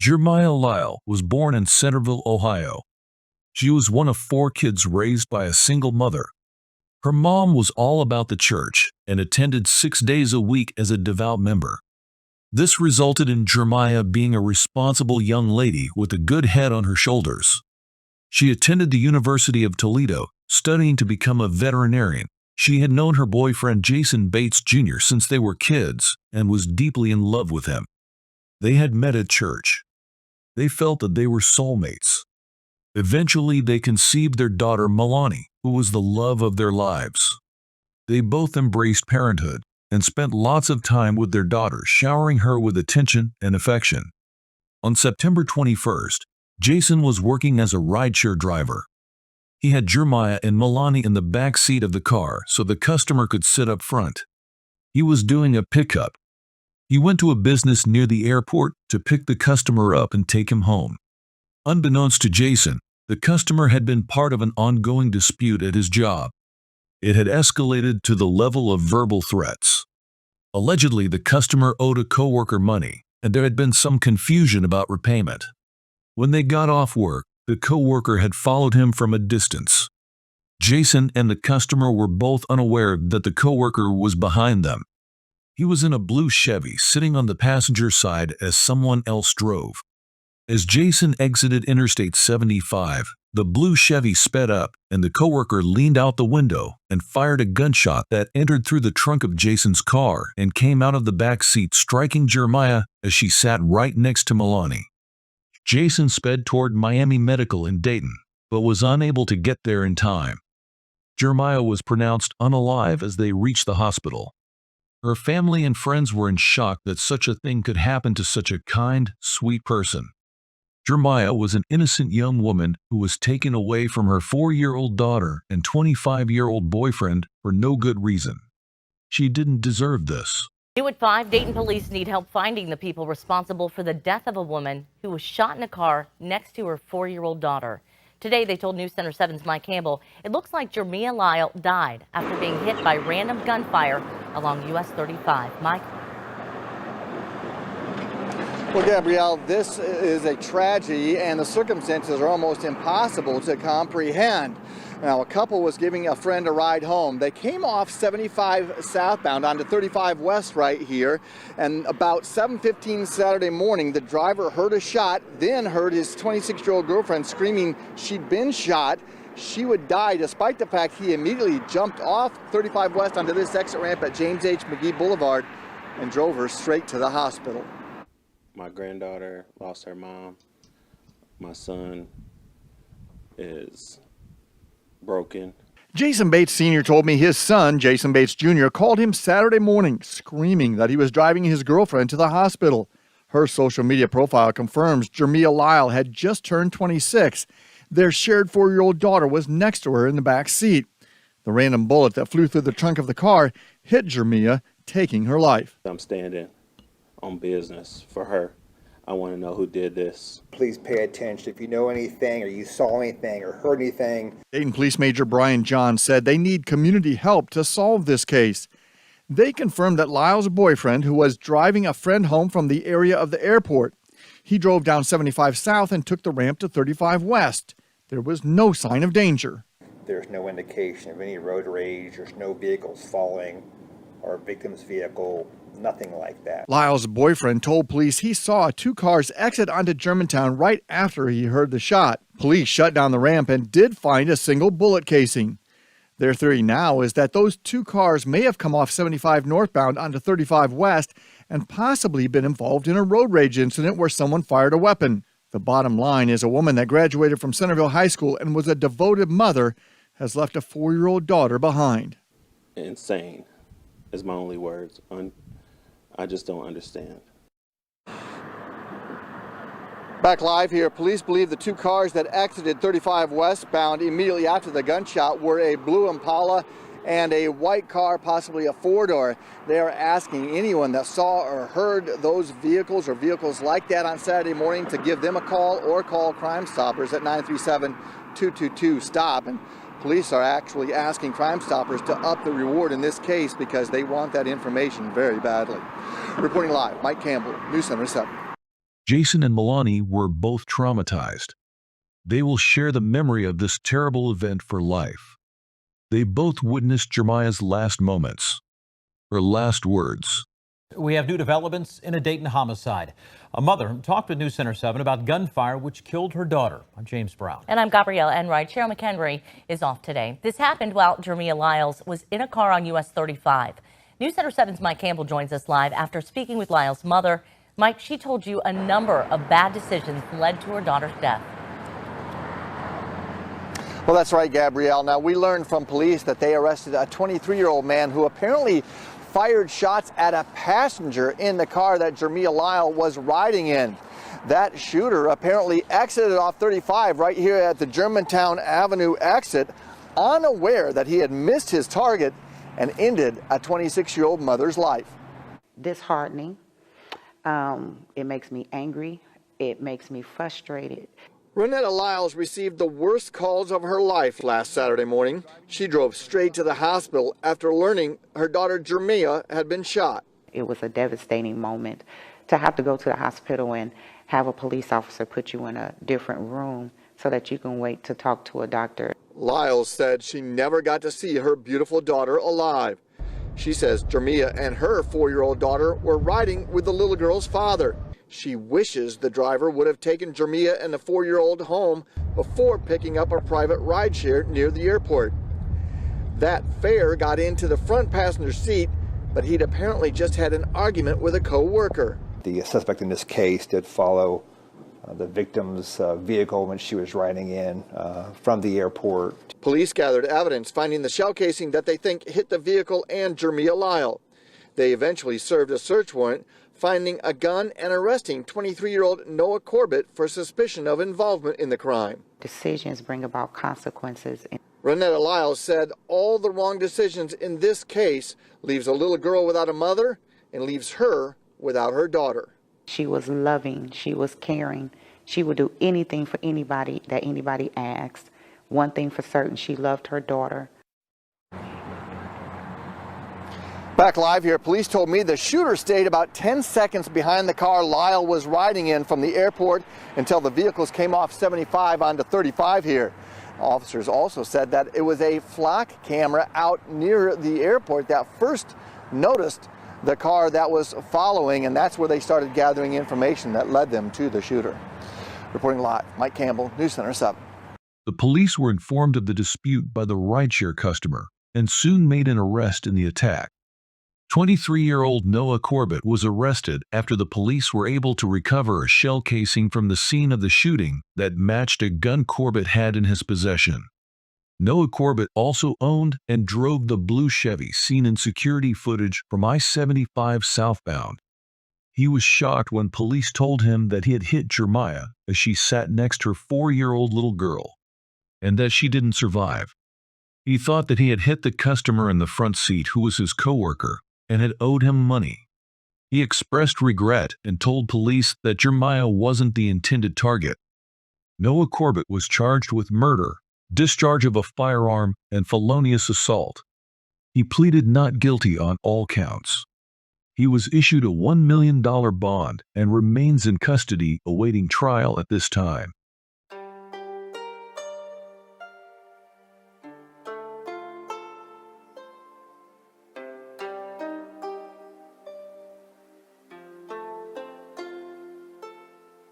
Jeremiah Lyle was born in Centerville, Ohio. She was one of 4 kids raised by a single mother. Her mom was all about the church and attended 6 days a week as a devout member. This resulted in Jeremiah being a responsible young lady with a good head on her shoulders. She attended the University of Toledo, studying to become a veterinarian. She had known her boyfriend Jason Bates Jr. since they were kids and was deeply in love with him. They had met at church. They felt that they were soulmates. Eventually, they conceived their daughter Milani, who was the love of their lives. They both embraced parenthood and spent lots of time with their daughter, showering her with attention and affection. On September 21st, Jason was working as a rideshare driver. He had Jeremiah and Milani in the back seat of the car so the customer could sit up front. He was doing a pickup. He went to a business near the airport to pick the customer up and take him home. Unbeknownst to Jason, the customer had been part of an ongoing dispute at his job. It had escalated to the level of verbal threats. Allegedly, the customer owed a coworker money, and there had been some confusion about repayment. When they got off work, the coworker had followed him from a distance. Jason and the customer were both unaware that the coworker was behind them. He was in a blue Chevy sitting on the passenger side as someone else drove. As Jason exited Interstate 75, the blue Chevy sped up and the coworker leaned out the window and fired a gunshot that entered through the trunk of Jason's car and came out of the back seat, striking Jeremiah as she sat right next to Milani. Jason sped toward Miami Medical in Dayton, but was unable to get there in time. Jeremiah was pronounced unalive as they reached the hospital. Her family and friends were in shock that such a thing could happen to such a kind, sweet person. Jeremiah was an innocent young woman who was taken away from her 4-year-old daughter and 25-year-old boyfriend for no good reason. She didn't deserve this. New at 5, Dayton police need help finding the people responsible for the death of a woman who was shot in a car next to her 4-year-old daughter. Today, they told News Center 7's Mike Campbell it looks like Jeremiah Lyle died after being hit by random gunfire along US 35. Mike? Well, Gabrielle, this is a tragedy, and the circumstances are almost impossible to comprehend. Now, a couple was giving a friend a ride home. They came off 75 southbound onto 35 west right here, and about 7:15 Saturday morning, the driver heard a shot, then heard his 26-year-old girlfriend screaming she'd been shot. She would die, despite the fact he immediately jumped off 35 west onto this exit ramp at James H. McGee Boulevard and drove her straight to the hospital. My granddaughter lost her mom. My son is broken. Jason Bates Sr. told me his son, Jason Bates Jr., called him Saturday morning screaming that he was driving his girlfriend to the hospital. Her social media profile confirms Jeremiah Lyle had just turned 26. Their shared 4-year-old daughter was next to her in the back seat. The random bullet that flew through the trunk of the car hit Jeremiah, taking her life. I'm standing on business for her. I want to know who did this. Please pay attention. If you know anything or you saw anything or heard anything. Dayton Police Major Brian John said they need community help to solve this case. They confirmed that Lyle's boyfriend, who was driving a friend home from the area of the airport, he drove down 75 south and took the ramp to 35 west. There was no sign of danger. There's no indication of any road rage. There's no vehicles following our victim's vehicle. Nothing like that. Lyle's boyfriend told police he saw 2 cars exit onto Germantown right after he heard the shot. Police shut down the ramp and did find a single bullet casing. Their theory now is that those 2 cars may have come off 75 northbound onto 35 west and possibly been involved in a road rage incident where someone fired a weapon. The bottom line is a woman that graduated from Centerville High School and was a devoted mother has left a 4-year-old daughter behind. Insane is my only words. I just don't understand. Back live here, police believe the 2 cars that exited 35 westbound immediately after the gunshot were a blue Impala and a white car, possibly a 4-door. They are asking anyone that saw or heard those vehicles or vehicles like that on Saturday morning to give them a call or call Crime Stoppers at 937-222-STOP. And police are actually asking Crime Stoppers to up the reward in this case because they want that information very badly. Reporting live, Mike Campbell, News Center 7. Jason and Milani were both traumatized. They will share the memory of this terrible event for life. They both witnessed Jermiah's last moments, her last words. We have new developments in a Dayton homicide. A mother talked with News Center 7 about gunfire which killed her daughter. I'm James Brown. And I'm Gabrielle Enright. Cheryl McHenry is off today. This happened while Jermiah Lyles was in a car on US 35. News Center 7's Mike Campbell joins us live after speaking with Lyles' mother. Mike, she told you a number of bad decisions led to her daughter's death. Well, that's right, Gabrielle. Now, we learned from police that they arrested a 23-year-old man who apparently fired shots at a passenger in the car that Jermiah Lyles was riding in. That shooter apparently exited off 35 right here at the Germantown Avenue exit, unaware that he had missed his target and ended a 26-year-old mother's life. Disheartening. It makes me angry. It makes me frustrated. Renetta Lyles received the worst calls of her life last Saturday morning. She drove straight to the hospital after learning her daughter Jermiah had been shot. It was a devastating moment to have to go to the hospital and have a police officer put you in a different room so that you can wait to talk to a doctor. Lyles said she never got to see her beautiful daughter alive. She says Jermiah and her 4-year-old daughter were riding with the little girl's father. She wishes the driver would have taken Jermiah and the 4-year-old home before picking up a private rideshare near the airport. That fare got into the front passenger seat, but he'd apparently just had an argument with a co-worker. The suspect in this case did follow the victim's vehicle when she was riding in from the airport. Police gathered evidence finding the shell casing that they think hit the vehicle and Jermiah Lyles. They eventually served a search warrant, finding a gun and arresting 23-year-old Noah Corbett for suspicion of involvement in the crime. Decisions bring about consequences. Renetta Lyles said all the wrong decisions in this case leaves a little girl without a mother and leaves her without her daughter. She was loving. She was caring. She would do anything for anybody that anybody asked. One thing for certain, she loved her daughter. Back live here, police told me the shooter stayed about 10 seconds behind the car Lyles was riding in from the airport until the vehicles came off 75 onto 35 here. Officers also said that it was a flock camera out near the airport that first noticed the car that was following, and that's where they started gathering information that led them to the shooter. Reporting live, Mike Campbell, News Center 7. The police were informed of the dispute by the rideshare customer and soon made an arrest in the attack. 23-year-old Noah Corbett was arrested after the police were able to recover a shell casing from the scene of the shooting that matched a gun Corbett had in his possession. Noah Corbett also owned and drove the blue Chevy seen in security footage from I-75 southbound. He was shocked when police told him that he had hit Jermiah as she sat next to her 4-year-old little girl, and that she didn't survive. He thought that he had hit the customer in the front seat who was his coworker and had owed him money. He expressed regret and told police that Jermiah wasn't the intended target. Noah Corbett was charged with murder, discharge of a firearm, and felonious assault. He pleaded not guilty on all counts. He was issued a $1 million bond and remains in custody awaiting trial at this time.